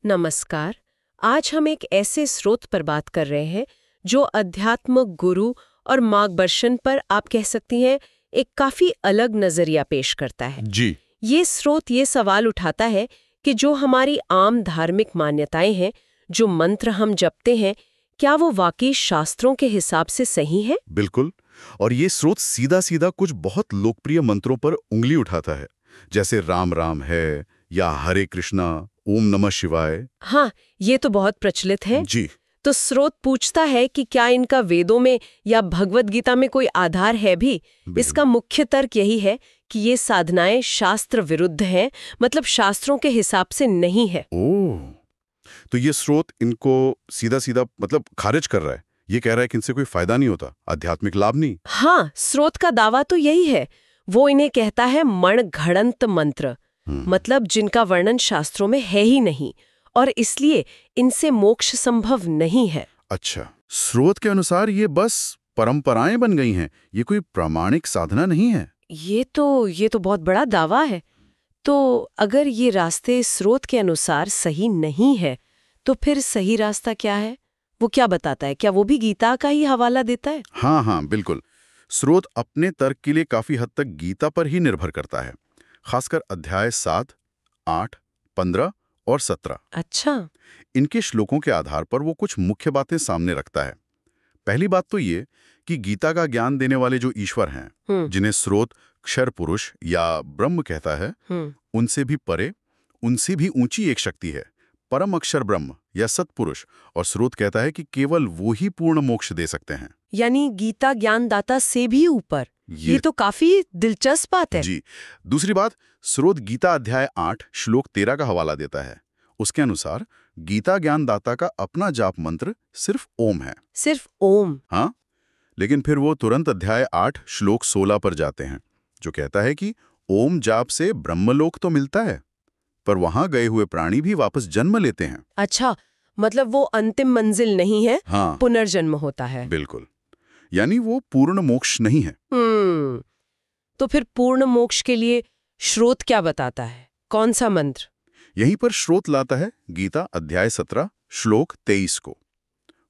नमस्कार। आज हम एक ऐसे स्रोत पर बात कर रहे हैं जो अध्यात्म गुरु और मार्गदर्शन पर आप कह सकती हैं एक काफी अलग नजरिया पेश करता है। जी। ये स्रोत ये सवाल उठाता है कि जो हमारी आम धार्मिक मान्यताएं हैं, जो मंत्र हम जपते हैं, क्या वो वाकई शास्त्रों के हिसाब से सही है? बिल्कुल। और ये स्रोत सीधा सीधा कुछ बहुत लोकप्रिय मंत्रों पर उंगली उठाता है, जैसे राम राम है या हरे कृष्णा, ओम नमः शिवाय। हाँ, ये तो बहुत प्रचलित है। जी। तो स्रोत पूछता है कि क्या इनका वेदों में या भगवत गीता में कोई आधार है भी? इसका मुख्य तर्क यही है कि ये साधनाएं शास्त्र विरुद्ध हैं, मतलब शास्त्रों के हिसाब से नहीं है। ओह, तो ये स्रोत इनको सीधा सीधा मतलब खारिज कर रहा है। ये कह रहा है कि इनसे कोई फायदा नहीं होता, आध्यात्मिक लाभ नहीं। हाँ, स्रोत का दावा तो यही है। वो इन्हें कहता है मणघड़ंत मंत्र, मतलब जिनका वर्णन शास्त्रों में है ही नहीं, और इसलिए इनसे मोक्ष संभव नहीं है। अच्छा, स्रोत के अनुसार ये बस परंपराएं बन गई हैं, ये कोई प्रामाणिक साधना नहीं है। ये तो बहुत बड़ा दावा है। तो अगर ये रास्ते स्रोत के अनुसार सही नहीं है, तो फिर सही रास्ता क्या है? वो क्या बताता है? क्या वो भी गीता का ही हवाला देता है? हाँ, बिल्कुल। स्रोत अपने तर्क के लिए काफी हद तक गीता पर ही निर्भर करता है, खासकर अध्याय 7, 8, 15 और 17। अच्छा। इनके श्लोकों के आधार पर वो कुछ मुख्य बातें सामने रखता है। पहली बात तो ये कि गीता का ज्ञान देने वाले जो ईश्वर हैं, जिन्हें स्रोत क्षर पुरुष या ब्रह्म कहता है, उनसे भी परे, उनसे भी ऊंची एक शक्ति है, परम अक्षर ब्रह्म या सतपुरुष। और स्रोत कहता है कि केवल वो ही पूर्ण मोक्ष दे सकते हैं। यानी गीता ज्ञानदाता से भी ऊपर। ये तो काफी दिलचस्प बात है। जी। दूसरी बात, स्रोत गीता अध्याय 8 श्लोक 13 का हवाला देता है। उसके अनुसार गीता ज्ञानदाता का अपना जाप मंत्र सिर्फ ओम है। सिर्फ ओम? हाँ, लेकिन फिर वो तुरंत अध्याय 8 श्लोक 16 पर जाते हैं, जो कहता है कि ओम जाप से ब्रह्मलोक तो मिलता है, पर वहां गए हुए प्राणी भी वापस जन्म लेते हैं। अच्छा, मतलब वो अंतिम मंजिल नहीं है। हाँ, पुनर्जन्म होता है। बिल्कुल। यानी वो पूर्ण मोक्ष नहीं है। तो फिर पूर्ण मोक्ष के लिए स्रोत क्या बताता है? कौन सा मंत्र? यहीं पर स्रोत लाता है गीता अध्याय 17 श्लोक 23 को।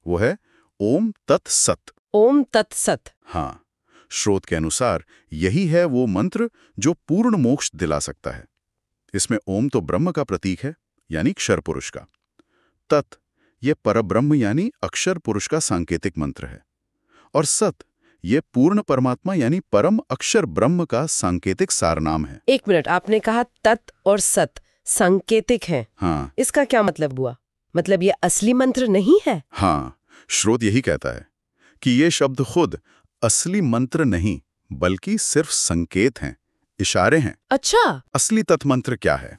वो है ओम तत् सत। ओम तत् सत। हाँ, स्रोत के अनुसार यही है वो मंत्र जो पूर्ण मोक्ष दिला सकता है। इसमें ओम तो ब्रह्म का प्रतीक है, यानी क्षर पुरुष का। तत् ये परब्रह्म यानी अक्षर पुरुष का सांकेतिक मंत्र है। और सत ये पूर्ण परमात्मा यानी परम अक्षर ब्रह्म का सांकेतिक सारनाम है। एक मिनट, आपने कहा तत् और सत सांकेतिक हैं। हाँ। इसका क्या मतलब हुआ? मतलब ये असली मंत्र नहीं है? हाँ, स्रोत यही कहता है कि ये शब्द खुद असली मंत्र नहीं, बल्कि सिर्फ संकेत हैं, इशारे हैं। अच्छा। असली तत्मंत्र क्या है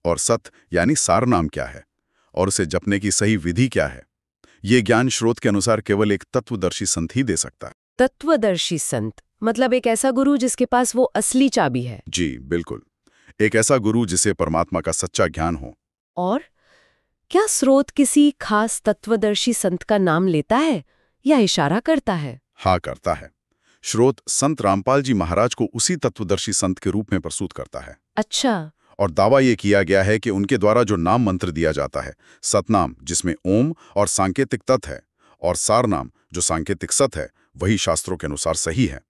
और सत यानी सारनाम क्या है और उसे जपने की सही विधि क्या है, ये ज्ञान स्रोत के अनुसार केवल एक तत्वदर्शी संत ही दे सकता है। तत्वदर्शी संत मतलब एक ऐसा गुरु जिसके पास वो असली चाबी है। जी बिल्कुल, एक ऐसा गुरु जिसे परमात्मा का सच्चा ज्ञान हो। और क्या स्रोत किसी खास तत्वदर्शी संत का नाम लेता है या इशारा करता है? हाँ, करता है। स्रोत संत रामपाल जी महाराज को उसी तत्वदर्शी संत के रूप में प्रस्तुत करता है। अच्छा। और दावा ये किया गया है कि उनके द्वारा जो नाम मंत्र दिया जाता है, सतनाम जिसमें ओम और सांकेतिक तत् है, और सारनाम जो सांकेतिक सत है, वही शास्त्रों के अनुसार सही है।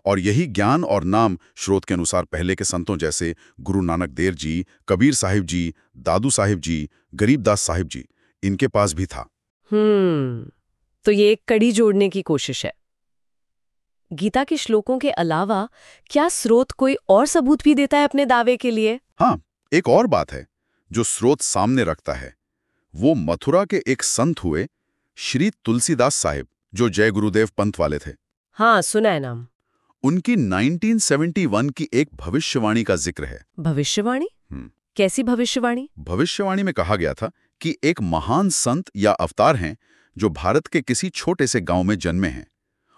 और यही ज्ञान और नाम स्रोत के अनुसार पहले के संतों जैसे गुरु नानक देव जी, कबीर साहिब जी, दादू साहिब जी, गरीबदास साहिब जी, इनके पास भी था। तो ये एक कड़ी जोड़ने की कोशिश है। गीता के श्लोकों के अलावा क्या स्रोत कोई और सबूत भी देता है अपने दावे के लिए? हाँ, एक और बात है जो स्रोत सामने रखता है, वो मथुरा के एक संत हुए श्री तुलसीदास साहिब, जो जय गुरुदेव पंथ वाले थे। हाँ, सुना है नाम। उनकी 1971 की एक भविष्यवाणी का जिक्र है। भविष्यवाणी? कैसी भविष्यवाणी? भविष्यवाणी में कहा गया था कि एक महान संत या अवतार हैं जो भारत के किसी छोटे से गांव में जन्मे हैं,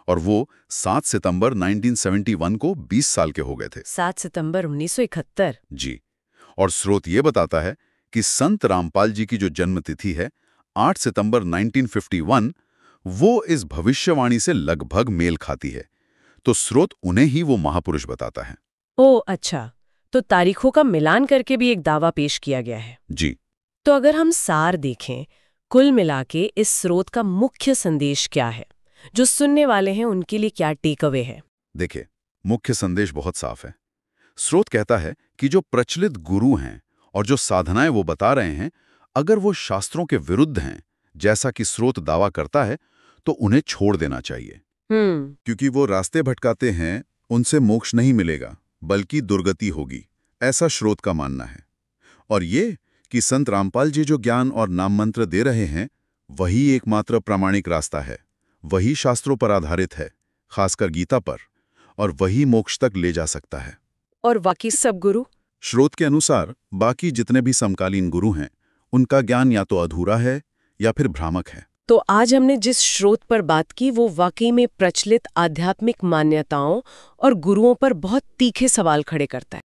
और वो 7 सितंबर 1971 को 20 साल के हो गए थे। 7 सितंबर 1971? जी। और स्रोत ये बताता है कि संत रामपाल जी की जो जन्मतिथि है 8 सितंबर 1951, वो इस भविष्यवाणी से लगभग मेल खाती है। तो स्रोत उन्हें ही वो महापुरुष बताता है। ओह अच्छा, तो तारीखों का मिलान करके भी एक दावा पेश किया गया है। जी। तो अगर हम सार देखें, कुल मिला के इस स्रोत का मुख्य संदेश क्या है? जो सुनने वाले हैं उनके लिए क्या टेक अवे है? देखिए, मुख्य संदेश बहुत साफ है। स्रोत कहता है कि जो प्रचलित गुरु हैं और जो साधनाएं वो बता रहे हैं, अगर वो शास्त्रों के विरुद्ध हैं, जैसा कि स्रोत दावा करता है, तो उन्हें छोड़ देना चाहिए। क्योंकि वो रास्ते भटकाते हैं, उनसे मोक्ष नहीं मिलेगा, बल्कि दुर्गति होगी, ऐसा स्रोत का मानना है। और ये कि संत रामपाल जी जो ज्ञान और नाम मंत्र दे रहे हैं, वही एकमात्र प्रामाणिक रास्ता है, वही शास्त्रों पर आधारित है, खासकर गीता पर, और वही मोक्ष तक ले जा सकता है। और बाकी सब गुरु? स्रोत के अनुसार बाकी जितने भी समकालीन गुरु हैं, उनका ज्ञान या तो अधूरा है या फिर भ्रामक है। तो आज हमने जिस स्रोत पर बात की वो वाकई में प्रचलित आध्यात्मिक मान्यताओं और गुरुओं पर बहुत तीखे सवाल खड़े करता है।